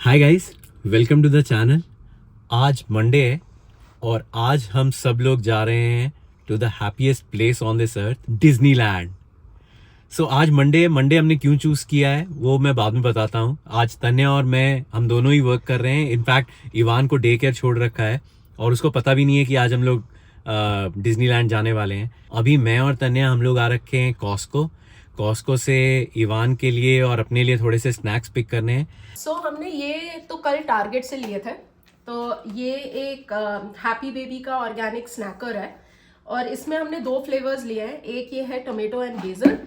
Hi guys, welcome to the channel. आज Monday है और आज हम सब लोग जा रहे हैं to the happiest place on this earth, Disneyland. So आज मंडे हमने क्यों चूज किया है वो मैं बाद में बताता हूँ। आज तन्या और मैं हम दोनों ही वर्क कर रहे हैं। इनफैक्ट इवान को डे केयर छोड़ रखा है और उसको पता भी नहीं है कि आज हम लोग डिज्नीलैंड जाने वाले हैं। अभी मैं और तन्या हम लोग आ रखे हैं कॉस्को से इवान के लिए और अपने लिए थोड़े से स्नैक्स पिक करने हैं। हमने ये तो कल टारगेट से लिए थे। तो ये एक हैप्पी बेबी का ऑर्गेनिक स्नैकर है और इसमें हमने 2 फ्लेवर्स लिए हैं। एक ये है टोमेटो एंड बेसल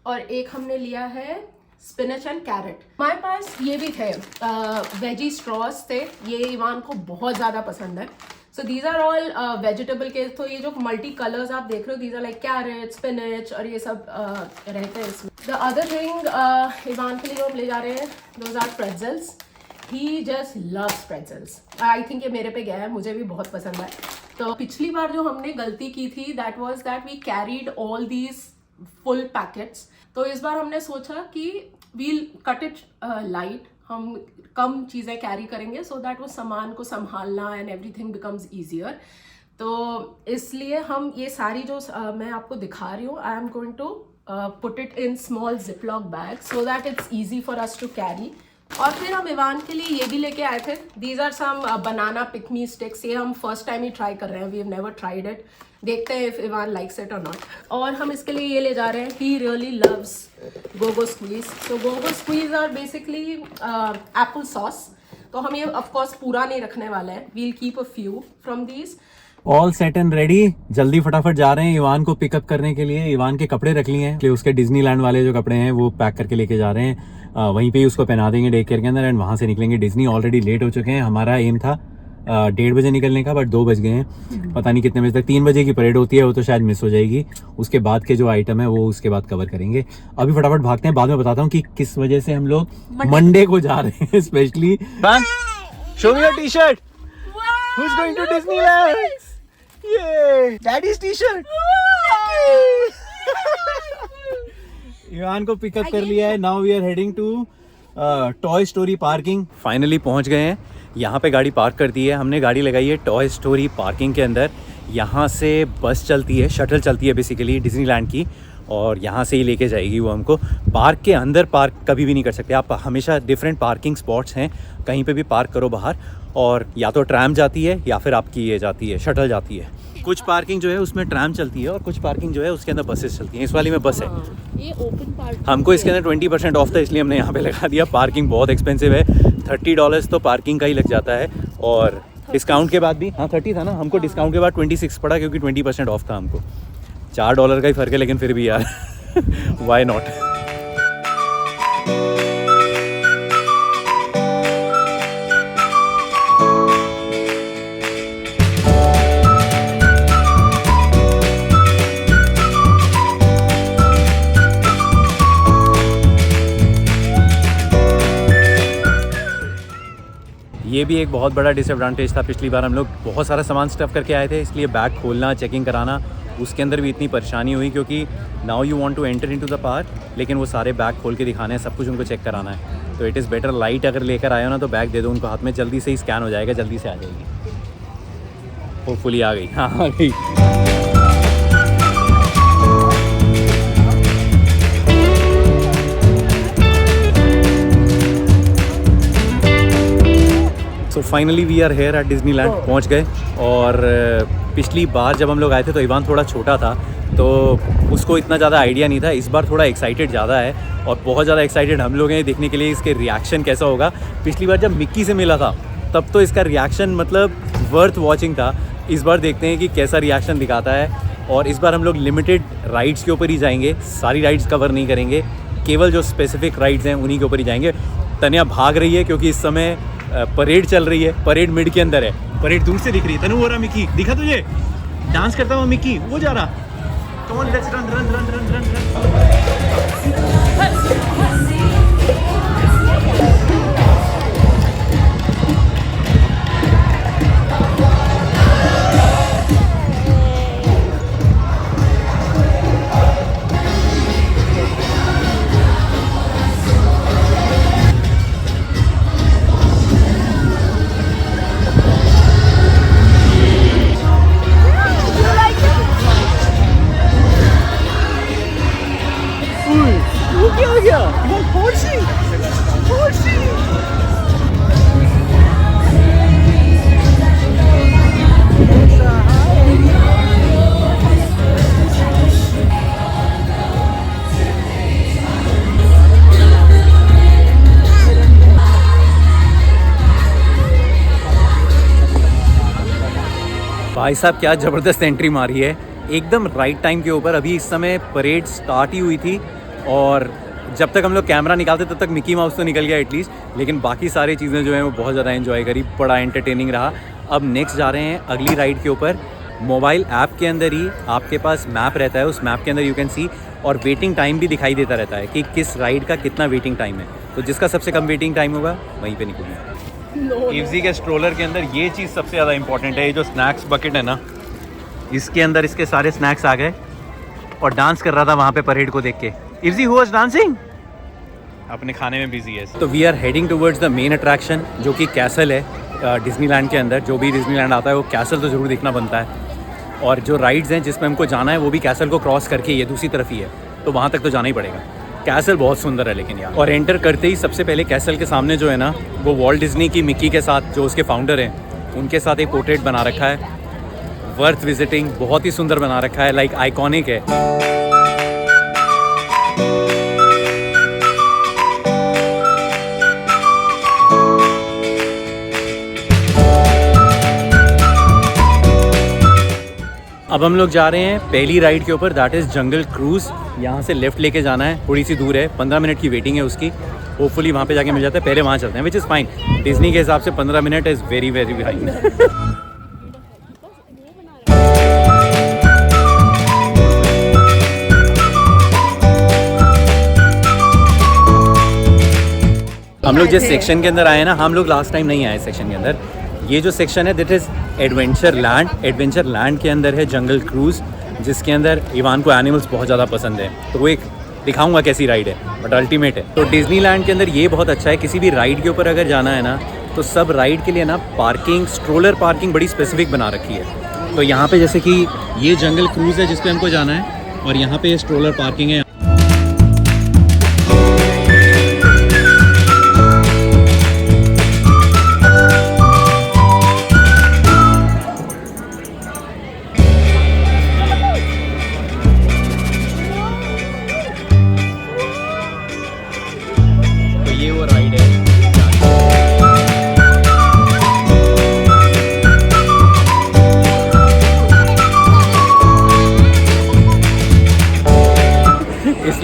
और एक हमने लिया है स्पिनच एंड कैरेट। हमारे पास ये भी थे वेजी स्ट्रॉस थे, ये इवान को बहुत ज़्यादा पसंद है। So these are all vegetable के। तो ये जो मल्टी कलर्स आप देख रहे हो, these are like carrot, spinach और ये सब रहते हैं इसमें। द अदर थिंग इवान के लिए जो हम ले जा रहे हैं, those are pretzels. He just loves pretzels. I think ये मेरे पे गया है, मुझे भी बहुत पसंद है। तो पिछली बार जो हमने गलती की थी that was that we carried all these full packets. तो इस बार हमने सोचा कि वील कट इट लाइट, हम कम चीज़ें कैरी करेंगे सो दैट वो सामान को संभालना एंड एवरीथिंग बिकम्स ईजियर। तो इसलिए हम ये सारी जो मैं आपको दिखा रही हूँ, I am going to put it in small ziplock bag so that it's easy for us to carry. और फिर हम इवान के लिए ये भी लेके आए थे, these are some banana pick me sticks. ये हम फर्स्ट टाइम ही ट्राई कर रहे हैं, we have never tried it. देखते हैं इफ इवान लाइक्स इट और नॉट। और हम इसके लिए ये ले जा रहे हैं, he really loves GoGo squeeze. So GoGo squeeze are basically apple sauce. तो हम ये ऑफ कोर्स पूरा नहीं रखने वाले हैं, we'll keep a few from these. All set and ready, जल्दी फटाफट जा रहे हैं इवान को पिकअप करने के लिए। इवान के कपड़े रख लिए हैं कि उसके डिज्नीलैंड वाले जो कपड़े हैं वो पैक करके लेके जा रहे हैं। वहीं पे ही उसको पहना देंगे डे केयर के अंदर एंड वहां से निकलेंगे डिज्नी। ऑलरेडी लेट हो चुके हैं, हमारा एम था 1:30 बजे निकलने का, बट 2 बज गए हैं। पता नहीं कितने बजे तक, 3 बजे की परेड होती है, वो तो शायद मिस हो जाएगी। उसके बाद के जो आइटम है वो उसके बाद कवर करेंगे। अभी फटाफट भागते हैं, बाद में बताता हूँ कि किस वजह से हम लोग मंडे को जा रहे हैं specially. Show me your T-shirt. Who is going to Disneyland? ये डैडीज टी-शर्ट। इवान को पिकअप कर लिया है। Now we are heading to Toy Story parking. Finally पहुंच गए हैं। यहाँ पे गाड़ी पार्क कर दी है हमने, गाड़ी लगाई है टॉय स्टोरी पार्किंग के अंदर। यहाँ से बस चलती है, शटल चलती है बेसिकली डिज्नीलैंड की, और यहाँ से ही लेके जाएगी वो हमको। पार्क के अंदर पार्क कभी भी नहीं कर सकते आप, हमेशा डिफरेंट पार्किंग स्पॉट्स हैं, कहीं पे भी पार्क करो बाहर। और या तो ट्रैम जाती है या फिर आपकी ये जाती है, शटल जाती है। कुछ पार्किंग जो है उसमें ट्रैम चलती है और कुछ पार्किंग जो है उसके अंदर बसेस चलती हैं। इस वाली में बस है। ये ओपन पार्क, हमको इसके अंदर 20% ऑफ था, इसलिए हमने यहाँ पे लगा दिया। पार्किंग बहुत एक्सपेंसिव है, $30 तो पार्किंग का ही लग जाता है। और डिस्काउंट के बाद भी, हाँ 30 था ना, हमको डिस्काउंट के बाद 26 पड़ा क्योंकि 20% ऑफ था हमको। $4 का ही फ़र्क है, लेकिन फिर भी यार वाई नॉट। ये भी एक बहुत बड़ा डिसएडवांटेज था। पिछली बार हम लोग बहुत सारा सामान स्टफ़ करके आए थे, इसलिए बैग खोलना, चेकिंग कराना, उसके अंदर भी इतनी परेशानी हुई क्योंकि now you want to enter into the park, लेकिन वो सारे बैग खोल के दिखाने हैं, सब कुछ उनको चेक कराना है। तो इट इज़ बेटर लाइट अगर लेकर आए हो ना तो बैग दे दो उनको हाथ में, जल्दी से ही स्कैन हो जाएगा, जल्दी से आ जाएगी। होपफुली आ गई, हाँ आ गई। So finally we are here at Disneyland, पहुँच गए। और पिछली बार जब हम लोग आए थे तो इवान थोड़ा छोटा था तो उसको इतना ज़्यादा आइडिया नहीं था। इस बार थोड़ा एक्साइटेड ज़्यादा है और बहुत ज़्यादा एक्साइटेड हम लोग हैं देखने के लिए इसके रिएक्शन कैसा होगा। पिछली बार जब मिक्की से मिला था तब तो इसका रिएक्शन मतलब वर्थ वॉचिंग था। इस बार देखते हैं कि कैसा रिएक्शन दिखाता है। और इस बार हम लोग लिमिटेड राइड्स के ऊपर ही जाएंगे, सारी राइड्स कवर नहीं करेंगे, केवल जो स्पेसिफिक राइड्स हैं उन्हीं के ऊपर ही जाएंगे। तन्या भाग रही है क्योंकि इस समय परेड चल रही है, परेड मिड के अंदर है, परेड दूर से दिख रही है। तनु, वो रहा मिक्की, दिखा तुझे डांस करता हुआ मिक्की, वो जा रहा। Come on, let's run run run run run run. भाई साहब क्या ज़बरदस्त एंट्री मारी है, एकदम राइट टाइम के ऊपर। अभी इस समय परेड स्टार्ट ही हुई थी और जब तक हम लोग कैमरा निकालते तब तक मिकी माउस तो निकल गया एटलीस्ट, लेकिन बाकी सारी चीज़ें जो हैं वो बहुत ज़्यादा एंजॉय करी, बड़ा एंटरटेनिंग रहा। अब नेक्स्ट जा रहे हैं अगली राइड के ऊपर। मोबाइल ऐप के अंदर ही आपके पास मैप रहता है, उस मैप के अंदर यू कैन सी, और वेटिंग टाइम भी दिखाई देता रहता है कि किस राइड का कितना वेटिंग टाइम है। तो जिसका सबसे कम वेटिंग टाइम होगा वहीं पे निकलेंगे। ईवजी के स्ट्रोलर के अंदर ये चीज़ सबसे ज़्यादा इंपॉर्टेंट है, ये जो स्नैक्स बकेट है ना, इसके अंदर इसके सारे स्नैक्स आ गए। और डांस कर रहा था वहाँ पे परेड को देख के। ईवजी हु वाज डांसिंग, अपने खाने में बिजी है। तो we are heading towards the main attraction जो कि कैसल है डिज्नीलैंड के अंदर। जो भी डिज्नीलैंड आता है वो कैसल तो ज़रूर देखना बनता है। और जो राइड्स हैं जिसमें हमको जाना है वो भी कैसल को क्रॉस करके ये दूसरी तरफ ही है, तो वहाँ तक तो जाना ही पड़ेगा। कैसल बहुत सुंदर है लेकिन यार। और एंटर करते ही सबसे पहले कैसल के सामने जो है ना, वो वॉल्ट डिज्नी की मिक्की के साथ, जो उसके फाउंडर हैं, उनके साथ एक पोर्ट्रेट बना रखा है। वर्थ विजिटिंग, बहुत ही सुंदर बना रखा है, लाइक आइकॉनिक है। अब हम लोग जा रहे हैं पहली राइड के ऊपर, दैट इज़ जंगल क्रूज़। यहाँ से लेफ़्ट लेके जाना है, थोड़ी सी दूर है, 15 मिनट की वेटिंग है उसकी। होपफुली वहाँ पे जाके मिल जाता है, पहले वहाँ चलते हैं, विच इज़ फाइन। डिज्नी के हिसाब से 15 minute is very very fine. हम लोग जिस सेक्शन के अंदर आए हैं ना, हम लोग लास्ट टाइम नहीं आए सेक्शन के अंदर। ये जो सेक्शन है that is adventure land. Adventure land के अंदर है जंगल क्रूज़, जिसके अंदर इवान को एनिमल्स बहुत ज़्यादा पसंद है, तो वो एक दिखाऊंगा कैसी राइड है, बट अल्टीमेट है। तो डिज्नीलैंड के अंदर ये बहुत अच्छा है, किसी भी राइड के ऊपर अगर जाना है ना, तो सब राइड के लिए ना पार्किंग, स्ट्रोलर पार्किंग बड़ी स्पेसिफिक बना रखी है। तो यहाँ पे जैसे कि ये जंगल क्रूज़ है जिस पे हमको जाना है, और यहाँ पे स्ट्रोलर पार्किंग है।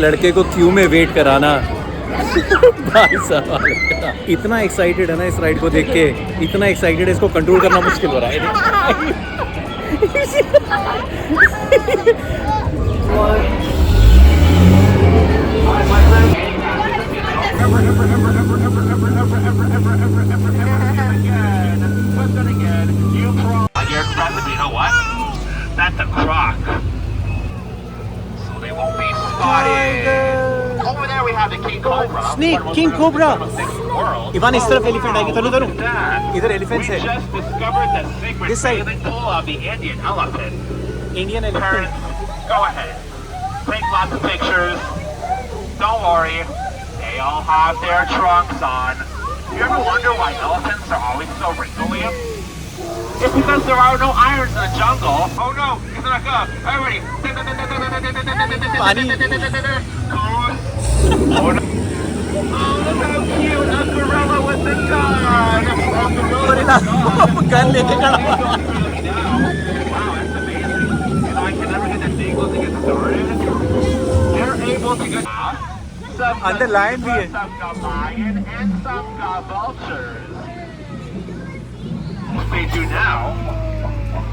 लड़के को क्यू में वेट कराना भाई साहब, इतना एक्साइटेड है ना इस राइड को देख के, इतना एक्साइटेड है, इसको कंट्रोल करना मुश्किल हो रहा है। Snake, King Cobra. Ivan, इस तरफ एलिफेंट आएगी, तनु तनु, इधर एलिफेंट्स है। This side. Indian elephant. Go ahead. Take lots of pictures. Don't worry. They all have their trunks on. You ever wonder why elephants are always so wrinkly? It's because there are no irons in the jungle. Oh no, it's like everybody. Oh no. Oh, look how cute a gorilla with the gun. gun लेके खड़ा हुआ। Wow, that's amazing. I can never get the seagulls to get started. They're able to get some अंदर lion भी है। Some got lion and some got vultures. What they do now?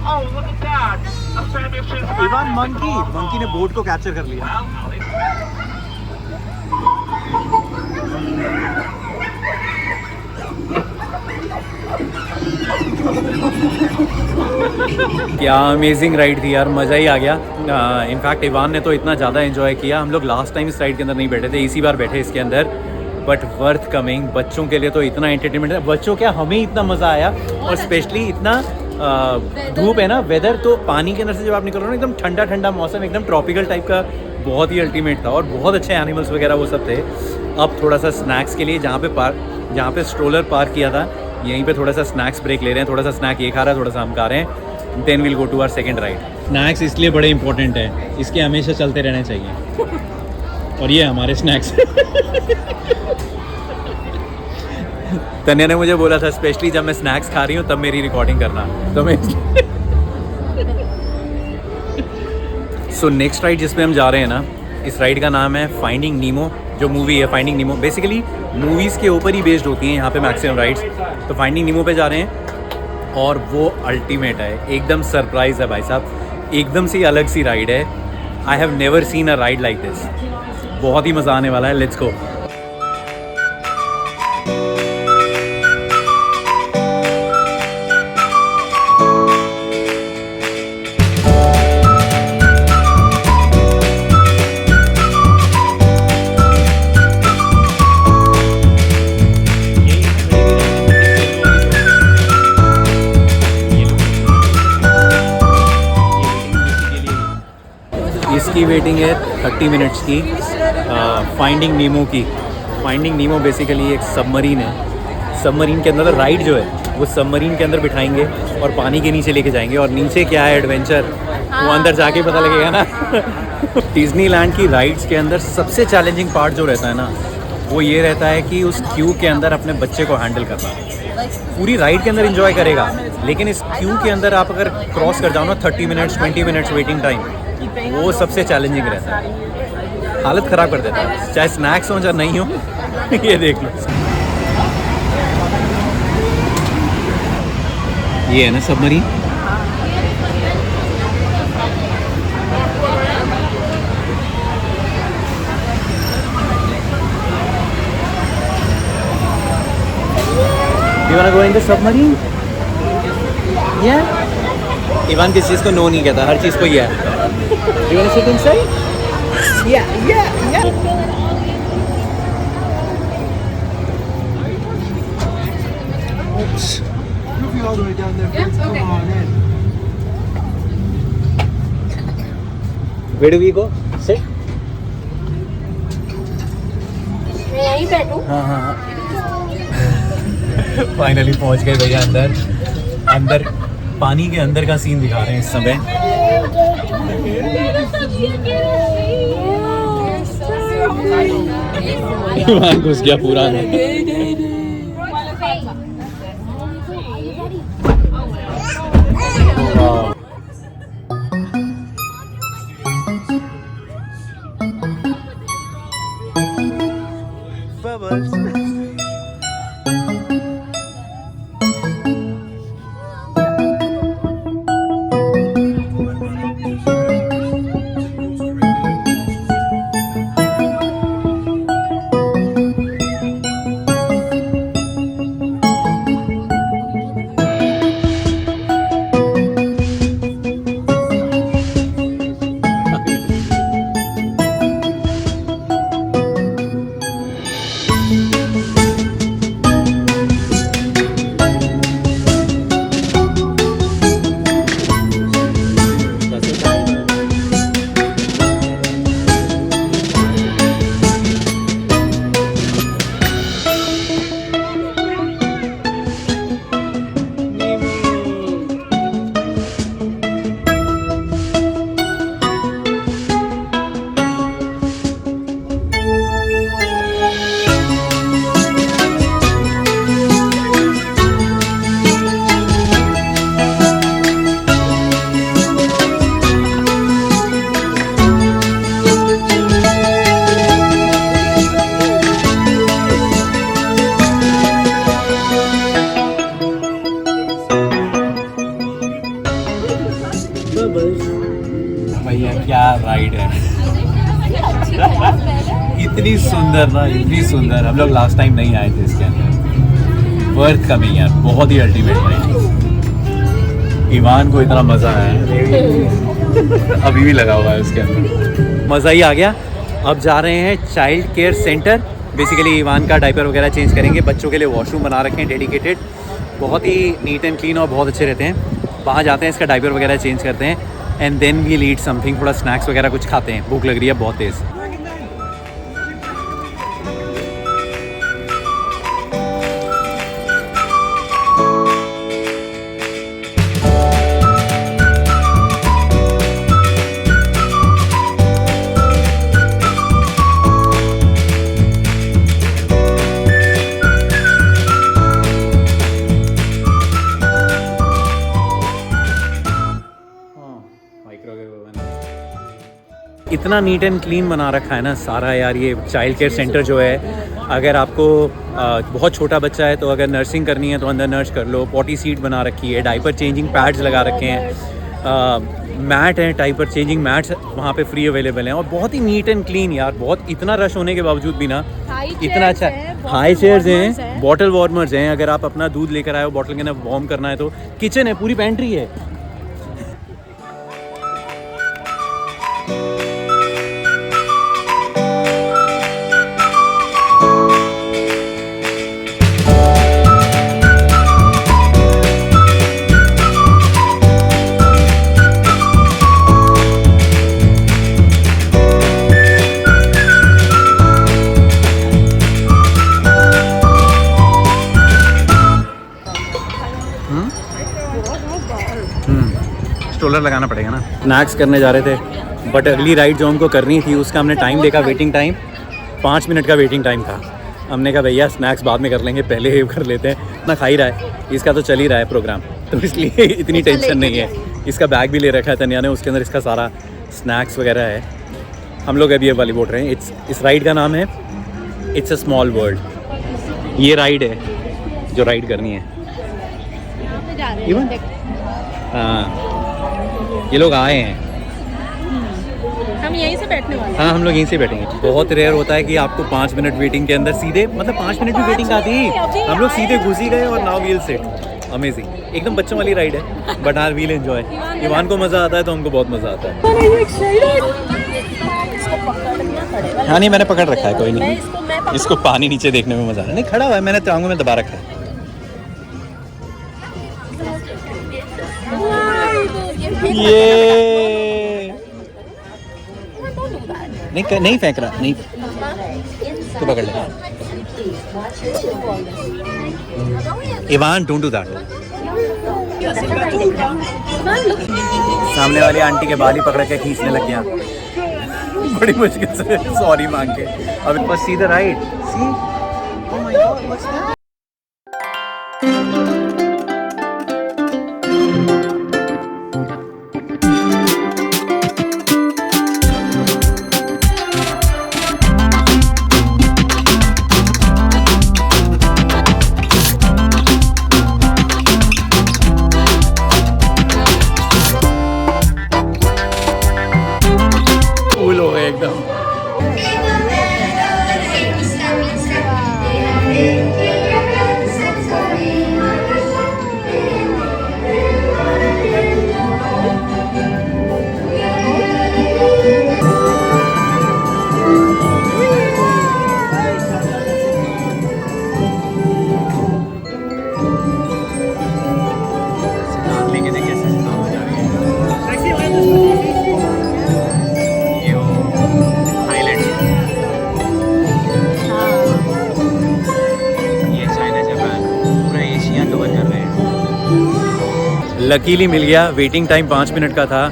Oh, look at that! A famous chimpanzee. Ivan monkey ने boat को capture कर लिया। क्या amazing ride थी यार, मज़ा ही आ गया। इनफैक्ट इवान ने तो इतना ज़्यादा एंजॉय किया। हम लोग लास्ट टाइम इस राइड के अंदर नहीं बैठे थे, इसी बार बैठे इसके अंदर, बट वर्थ कमिंग। बच्चों के लिए तो इतना एंटरटेनमेंट है, बच्चों क्या हमें इतना मज़ा आया। और स्पेशली इतना धूप है ना, वेदर, तो पानी के अंदर से जब आप निकल रहे हो ना, एकदम ठंडा ठंडा मौसम, एकदम ट्रॉपिकल टाइप का, बहुत ही अल्टीमेट था। और बहुत अच्छे एनिमल्स वगैरह वो सब थे। अब थोड़ा सा स्नैक्स के लिए जहाँ पे स्ट्रोलर पार्क किया था, यहीं पे थोड़ा सा स्नैक्स ब्रेक ले रहे हैं। थोड़ा सा स्नैक ये खा रहा है, थोड़ा सा हम खा रहे हैं, then will go to our second ride. Snacks इसलिए बड़े इंपॉर्टेंट है, इसके हमेशा चलते रहने चाहिए। और ये हमारे स्नैक्स। तन्या ने मुझे बोला था स्पेशली जब मैं स्नैक्स खा रही हूँ तब मेरी रिकॉर्डिंग करना, तो मैं सो नेक्स्ट राइड जिस पे हम जा रहे हैं ना, इस राइड का नाम है फाइंडिंग नीमो। जो मूवी है फाइंडिंग नीमो, बेसिकली मूवीज़ के ऊपर ही बेस्ड होती हैं यहाँ पे मैक्सिमम राइड्स। तो फाइंडिंग नीमो पे जा रहे हैं और वो अल्टीमेट है, एकदम सरप्राइज़ है भाई साहब, एकदम से अलग सी राइड है। I have never seen a ride like this. बहुत ही मज़ा आने वाला है, लेट्स गो। इसकी वेटिंग है 30 मिनट्स की फाइंडिंग नीमो की। फाइंडिंग नीमो बेसिकली एक सबमरीन है। सबमरीन के अंदर राइड जो है वो सबमरीन के अंदर बिठाएंगे और पानी के नीचे लेके जाएंगे, और नीचे क्या है एडवेंचर वो अंदर जाके पता लगेगा ना। डिज्नीलैंड की राइड्स के अंदर सबसे चैलेंजिंग पार्ट जो रहता है ना, वो ये रहता है कि उस क्यू के अंदर अपने बच्चे को हैंडल करना। पूरी राइड के अंदर एंजॉय करेगा, लेकिन इस क्यू के अंदर आप अगर क्रॉस कर जाओ ना 30 मिनट्स 20 मिनट्स वेटिंग टाइम, वो सबसे चैलेंजिंग रहता है, हालत ख़राब कर देता है, चाहे स्नैक्स हो चाहे नहीं हो। ये देख लो, ये है ना submarine. You wanna go in the submarine? Yeah. Ivan किस चीज़ को नो नहीं कहता, हर चीज़ को ये है। You wanna sit inside? Yeah. Oops. You'll be all the way down there. Yeah, okay. Come on in. Where do we go? Sit? मैं यहीं बैठूं। हाँ। फाइनली पहुंच गए भैया अंदर पानी के अंदर का सीन दिखा रहे हैं इस समय। ईमान घुस गया पूरा अंदर। भैया क्या राइड है, इतनी सुंदर ना, इतनी सुंदर। हम लोग लास्ट टाइम नहीं आए थे इसके अंदर, वर्थ कमिंग यार, बहुत ही अल्टीमेट राइड। ईवान को इतना मज़ा आया, अभी भी लगा हुआ है उसके अंदर, मज़ा ही आ गया। अब जा रहे हैं child care centre, basically Evan का डायपर वगैरह चेंज करेंगे। बच्चों के लिए वॉशरूम बना रखे हैं डेडिकेटेड, बहुत ही नीट एंड क्लीन और बहुत अच्छे रहते हैं। वहाँ जाते हैं, इसका डायपर वगैरह चेंज करते हैं, and then we'll eat something, थोड़ा स्नैक्स वगैरह कुछ खाते हैं, भूख लग रही है बहुत तेज़। माइक्रोवेव ओवन इतना नीट एंड क्लीन बना रखा है ना सारा यार। ये चाइल्ड केयर सेंटर जो है, अगर आपको बहुत छोटा बच्चा है तो अगर नर्सिंग करनी है तो अंदर नर्स कर लो। पॉटी सीट बना रखी है, डाइपर चेंजिंग पैड्स लगा रखे हैं, मैट हैं, डाइपर चेंजिंग मैट्स वहाँ पे फ्री अवेलेबल हैं और बहुत ही नीट एंड क्लीन यार। बहुत इतना रश होने के बावजूद भी ना इतना अच्छा हाई चेयर्स हैं, बॉटल वार्मर्स हैं। अगर आप अपना दूध लेकर आए हो बॉटल के अंदर वार्म करना है तो किचन है, पूरी पेंट्री है। स्ट्रोलर लगाना पड़ेगा ना। स्नैक्स करने जा रहे थे बट अगली राइड जो हमको करनी थी उसका हमने टाइम देखा, वेटिंग टाइम 5 मिनट का वेटिंग टाइम था। हमने कहा भैया स्नैक्स बाद में कर लेंगे, पहले ही कर लेते हैं ना। खा ही रहा है, इसका तो चल ही रहा है प्रोग्राम, तो इसलिए इतनी टेंशन नहीं है। इसका बैग भी ले रखा है तनिया ने, उसके अंदर इसका सारा स्नैक्स वगैरह है। हम लोग अभी ये वाली बोल रहे हैं। इस राइड का नाम है इट्स अ स्मॉल वर्ल्ड। ये राइड है जो राइड करनी है। हाँ, ये लोग आए हैं, हम यहीं से बैठने वाले हैं। हाँ हम लोग यहीं से बैठेंगे। बहुत रेयर होता है कि आपको 5 मिनट वेटिंग के अंदर सीधे, मतलब 5 मिनट भी वेटिंग आती, हम लोग सीधे घुस ही गए और नाउ वील सिट। अमेजिंग, एकदम बच्चों वाली राइड है but are we'll enjoy. Evan को मज़ा आता है तो हमको बहुत मज़ा आता है। हाँ नहीं, मैंने पकड़ रखा है, कोई नहीं। इसको पानी नीचे देखने में मज़ा आ रहा है। नहीं, खड़ा हुआ है, मैंने टांगों में दबा रखा है। ये नहीं फेंक रहा, नहीं तो पकड़ ले। Ivan don't do that. सामने वाली आंटी के बाल ही पकड़ के खींचने लग गया बड़ी मुश्किल से, सॉरी मांग के। अब बस see the right, see, oh my god what's that. Luckily मिल गया। वेटिंग टाइम 5 मिनट का था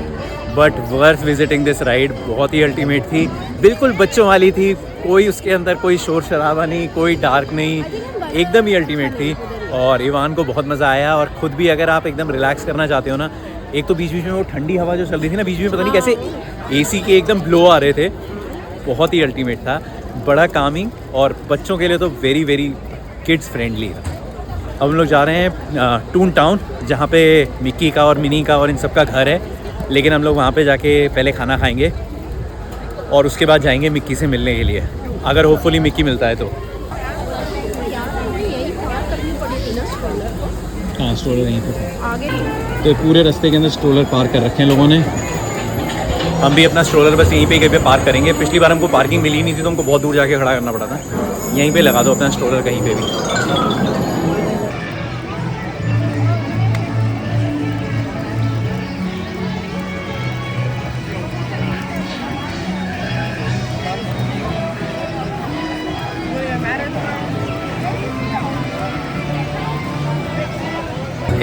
but worth visiting this ride. बहुत ही अल्टीमेट थी, बिल्कुल बच्चों वाली थी। कोई उसके अंदर कोई शोर शराबा नहीं, कोई डार्क नहीं, एकदम ही अल्टीमेट थी। और इवान को बहुत मज़ा आया। और ख़ुद भी अगर आप एकदम रिलैक्स करना चाहते हो ना, एक तो बीच बीच में वो ठंडी हवा जो चल रही थी ना, बीच में पता नहीं कैसे एसी के एकदम ब्लो आ रहे थे, बहुत ही अल्टीमेट था। बड़ा कामिंग और बच्चों के लिए तो वेरी वेरी किड्स फ्रेंडली था। अब हम लोग जा रहे हैं टून टाउन, जहाँ पे मिक्की का और मिनी का और इन सब का घर है। लेकिन हम लोग वहाँ पे जाके पहले खाना खाएंगे और उसके बाद जाएंगे मिक्की से मिलने के लिए, अगर होपफुली मिक्की मिलता है तो। हाँ, स्ट्रोलर यहीं पे तो पूरे रास्ते के अंदर स्ट्रोलर पार्क कर रखे हैं लोगों ने। हम भी अपना स्ट्रोलर बस यहीं पे कहीं पे पार्क करेंगे। पिछली बार हमको पार्किंग मिली नहीं थी तो हमको बहुत दूर जाके खड़ा करना पड़ा था। यहीं पे लगा दो अपना स्ट्रोलर कहीं पे भी।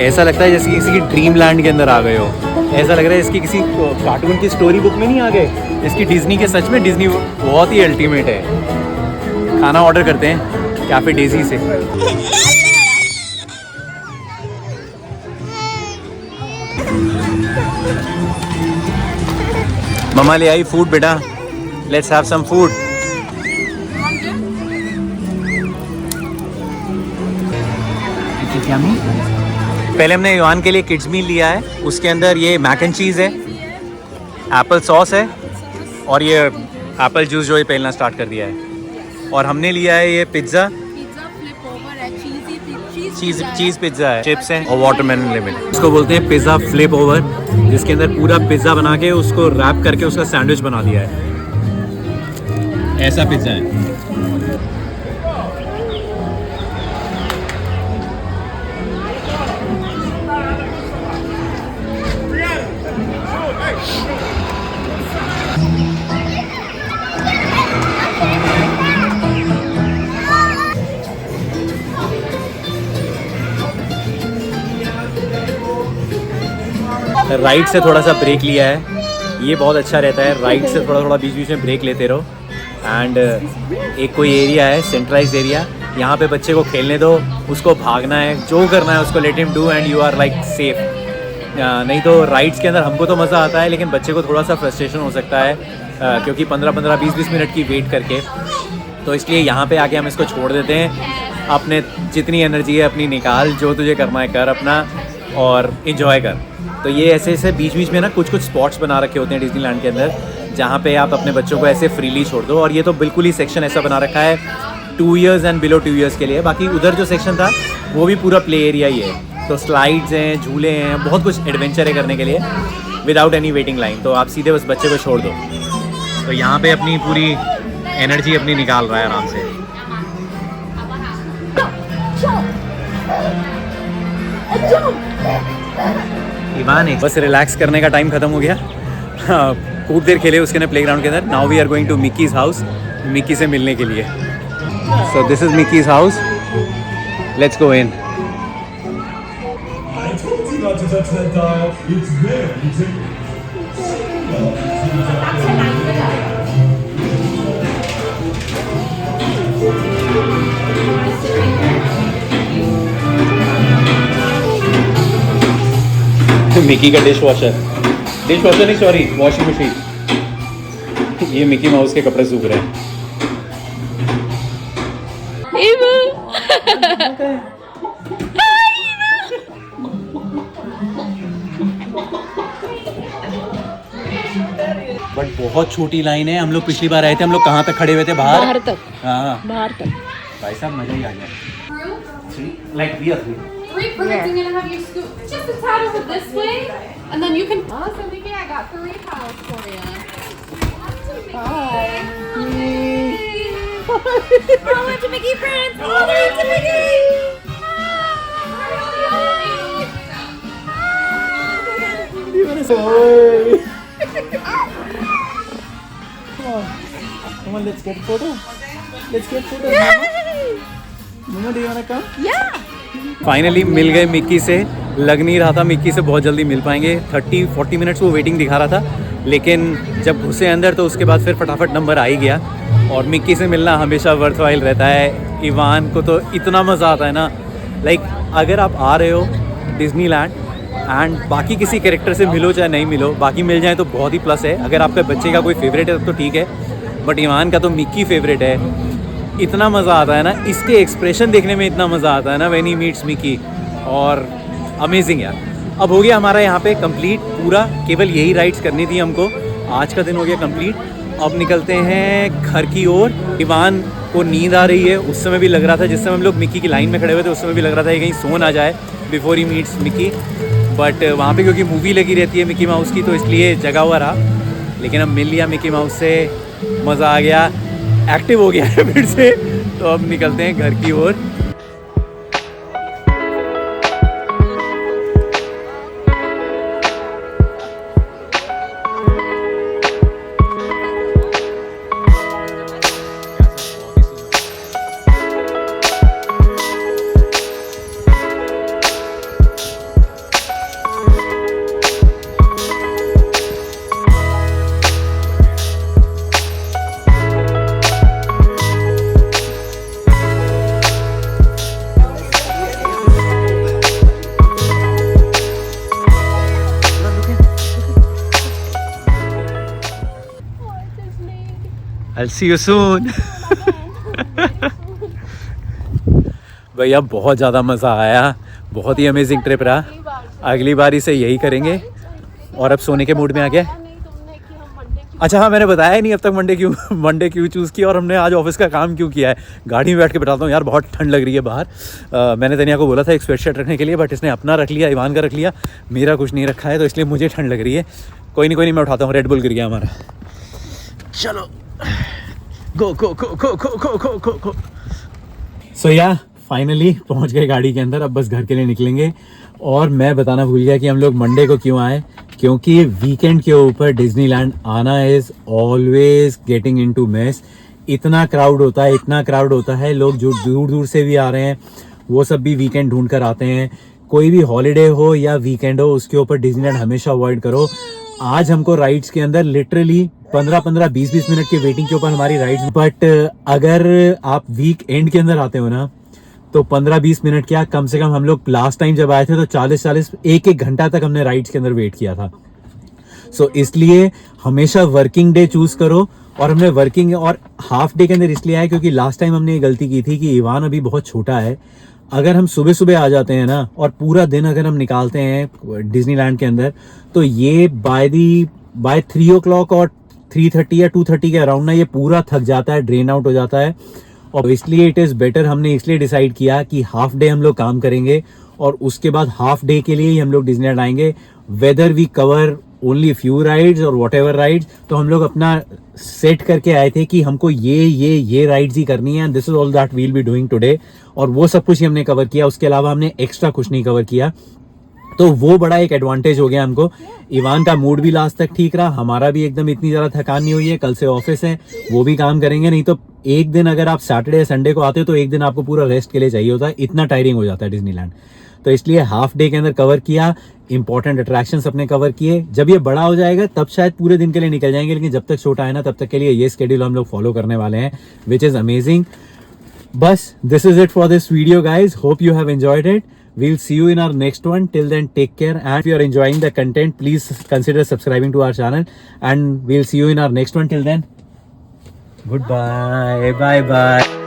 ऐसा लगता है जैसे किसी की ड्रीम लैंड के अंदर आ गए हो। ऐसा लग रहा है इसकी किसी कार्टून की स्टोरी बुक में नहीं आ गए, इसकी डिज्नी के। सच में डिज्नी बहुत ही अल्टीमेट है। खाना ऑर्डर करते हैं कैफे डेजी से। मम्मा ले आई फूड बेटा, लेट्स हैव सम फूड। पहले हमने इवान के लिए किड्स मील लिया है, उसके अंदर ये मैक एंड चीज़ है, एप्पल सॉस है और ये एप्पल जूस जो ये पहलना स्टार्ट कर दिया है। और हमने लिया है ये पिज़्ज़ा, चीज़ पिज़्ज़ा है, चिप्स हैं और वाटरमेलन लिमिट। इसको बोलते हैं पिज़्ज़ा फ्लिप ओवर, जिसके अंदर पूरा पिज़्ज़ा बना के उसको रैप करके उसका सैंडविच बना दिया है। ऐसा पिज़्ज़ा है। राइड से थोड़ा सा ब्रेक लिया है, ये बहुत अच्छा रहता है। राइड से थोड़ा थोड़ा बीच बीच में ब्रेक लेते रहो। एंड एक कोई एरिया है सेंट्रलाइज एरिया, यहाँ पे बच्चे को खेलने दो, उसको भागना है, जो करना है उसको let him do and you are like safe. नहीं तो राइड्स के अंदर हमको तो मज़ा आता है लेकिन बच्चे को थोड़ा सा फ्रस्ट्रेशन हो सकता है क्योंकि 15-15, 20-20 मिनट की वेट करके। तो इसलिए यहाँ पे आके हम इसको छोड़ देते हैं। अपने जितनी एनर्जी है अपनी निकाल, जो तुझे करना है कर अपना और इन्जॉय कर। तो ये ऐसे ऐसे बीच बीच में ना कुछ कुछ स्पॉट्स बना रखे होते हैं डिज्नीलैंड के अंदर, जहाँ पे आप अपने बच्चों को ऐसे फ्रीली छोड़ दो। और ये तो बिल्कुल ही सेक्शन ऐसा बना रखा है 2 इयर्स एंड बिलो 2 इयर्स के लिए। बाकी उधर जो सेक्शन था वो भी पूरा प्ले एरिया ही है, तो स्लाइड्स हैं, झूले हैं, बहुत कुछ एडवेंचर है करने के लिए विदाउट एनी वेटिंग लाइन। तो आप सीधे बस बच्चे को छोड़ दो। तो यहाँ पे अपनी पूरी एनर्जी अपनी निकाल रहा है आराम से। इवान बस रिलैक्स करने का टाइम ख़त्म हो गया। खूब देर खेले उसके प्लेग्राउंड के अंदर। Now we are going to Mickey's house, Mickey से मिलने के लिए। So this is Mickey's house, let's go in. Mickey का डिश वॉशर नहीं, सॉरी, वॉशिंग मशीन। ये मिकी माउस के कपड़े सूख रहे हैं। बट बहुत छोटी लाइन है। हम लोग पिछली बार आए थे, हम लोग कहाँ तक खड़े हुए थे? बाहर तक। हाँ, बाहर तक। भाई साहब मजा ही आ गया। Like we are 3 perfect. I'm gonna have you scoot just a tad over this way, and then you can. Awesome, Mickey! I got 3 towels for you. Bye. Oh, it's a Mickey friends! Oh, it's a Mickey! Come on, let's get a photo. Let's get photo. Mama, do you wanna come? Yeah. Finally मिल गए Mickey से। लग नहीं रहा था Mickey से बहुत जल्दी मिल पाएंगे। 30-40 मिनट्स वो वेटिंग दिखा रहा था, लेकिन जब घुसे अंदर तो उसके बाद फिर फटाफट नंबर आ ही गया। और मिक्की से मिलना हमेशा वर्थवाइल रहता है। इवान को तो इतना मज़ा आता है ना। लाइक अगर आप आ रहे हो डिज्नीलैंड एंड बाकी किसी कैरेक्टर से मिलो चाहे नहीं मिलो, बाकी मिल जाए तो बहुत ही प्लस है। अगर आपके बच्चे का कोई फेवरेट है तो ठीक है, बट इवान का तो मिक्की फेवरेट है। इतना मज़ा आता है ना, इसके एक्सप्रेशन देखने में इतना मज़ा आता है ना व्हेन ही मीट्स मिकी। और अमेजिंग यार। अब हो गया हमारा यहाँ पे कंप्लीट पूरा, केवल यही राइड्स करनी थी हमको। आज का दिन हो गया कंप्लीट। अब निकलते हैं घर की ओर। इवान को नींद आ रही है, उस समय भी लग रहा था, जिस समय हम लोग मिकी की लाइन में खड़े हुए थे उस समय भी लग रहा था कि कहीं सो ना जाए before he meets Mickey. But वहाँ पे क्योंकि मूवी लगी रहती है मिकी माउस की, तो इसलिए जगा हुआ रहा। लेकिन अब मिल लिया मिकी माउस से, मज़ा आ गया, एक्टिव हो गया है फिर से। तो अब निकलते हैं घर की ओर। I'll see you soon. भैया बहुत ज़्यादा मज़ा आया, बहुत ही अमेजिंग ट्रिप रहा. अगली बारी से यही करेंगे. और अब सोने के मूड में आ गया. अच्छा हाँ, मैंने बताया ही नहीं अब तक मंडे क्यों चूज़ किया और हमने आज ऑफिस का काम क्यों किया है. गाड़ी में बैठ के बताता हूँ यार, बहुत ठंड लग रही है बाहर. मैंने तनिया को बोला था एक स्वेटशर्ट रखने के लिए, बट इसने अपना रख लिया, इवान का रख लिया, मेरा कुछ नहीं रखा है, तो इसलिए मुझे ठंड लग रही है. कोई नहीं मैं उठाता हूँ. रेड बुल गिर गया हमारा. चलो गो गो गो गो गो गो गो गो गो. सो या फाइनली पहुँच गए गाड़ी के अंदर. अब बस घर के लिए निकलेंगे. और मैं बताना भूल गया कि हम लोग मंडे को क्यों आए, क्योंकि वीकेंड के ऊपर डिज्नीलैंड आना is always getting into mess. इतना क्राउड होता है, लोग जो दूर दूर से भी आ रहे हैं वो सब भी वीकेंड ढूंढ कर आते हैं. कोई भी हॉलीडे हो या वीकेंड हो, उसके ऊपर डिज्नीलैंड हमेशा अवॉइड करो. आज हमको राइड्स के अंदर लिटरली 15-15, 20-20 मिनट के वेटिंग के ऊपर हमारी राइड्स. बट अगर आप वीक एंड के अंदर आते हो ना, तो 15-20 मिनट क्या, कम से कम हम लोग लास्ट टाइम जब आए थे तो 40-40 1 घंटा तक हमने राइड्स के अंदर वेट किया था. सो इसलिए हमेशा वर्किंग डे चूज करो. और हमने वर्किंग और हाफ डे के अंदर इसलिए आए क्योंकि लास्ट टाइम हमने ये गलती की थी कि इवान अभी बहुत छोटा है. अगर हम सुबह सुबह आ जाते हैं ना और पूरा दिन अगर हम निकालते हैं डिज्नीलैंड के अंदर, तो ये बाय 3 o'clock और 3:30 या 2:30 के अराउंड ना ये पूरा थक जाता है, ड्रेन आउट हो जाता है. और इसलिए इट इज़ बेटर, हमने इसलिए डिसाइड किया कि हाफ डे हम लोग काम करेंगे और उसके बाद हाफ डे के लिए ही हम लोग डिज्नीलैंड आएंगे. Whether we cover only few rides और वॉट एवर राइड्स, तो हम लोग अपना सेट करके आए थे कि हमको ये राइड्स ही करनी है. This is all that we'll be doing today. और वो सब कुछ ही हमने कवर किया, उसके अलावा हमने एक्स्ट्रा कुछ नहीं कवर किया. तो वो बड़ा एक एडवांटेज हो गया हमको. इवान का मूड भी लास्ट तक ठीक रहा, हमारा भी एकदम इतनी ज़्यादा थकान नहीं हुई है. कल से ऑफिस है, वो भी काम करेंगे. नहीं तो एक दिन अगर आप सैटरडे या संडे को आते हो तो एक दिन आपको पूरा रेस्ट के लिए चाहिए होता है, इतना टायरिंग हो जाता है डिज्नीलैंड. तो इसलिए हाफ डे के अंदर कवर किया, इंपॉर्टेंट अट्रैक्शंस अपने कवर किए. जब ये बड़ा हो जाएगा तब शायद पूरे दिन के लिए निकल जाएंगे, लेकिन जब तक छोटा है ना तब तक के लिए ये स्केड्यूल हम लोग फॉलो करने वाले हैं, विच इज़ अमेजिंग. बस this is it for this video guys. Hope you have enjoyed it. We'll see you in our next one. Till then, take care. And if you are enjoying the content, please consider subscribing to our channel. And we'll see you in our next one. Till then, goodbye. Bye bye.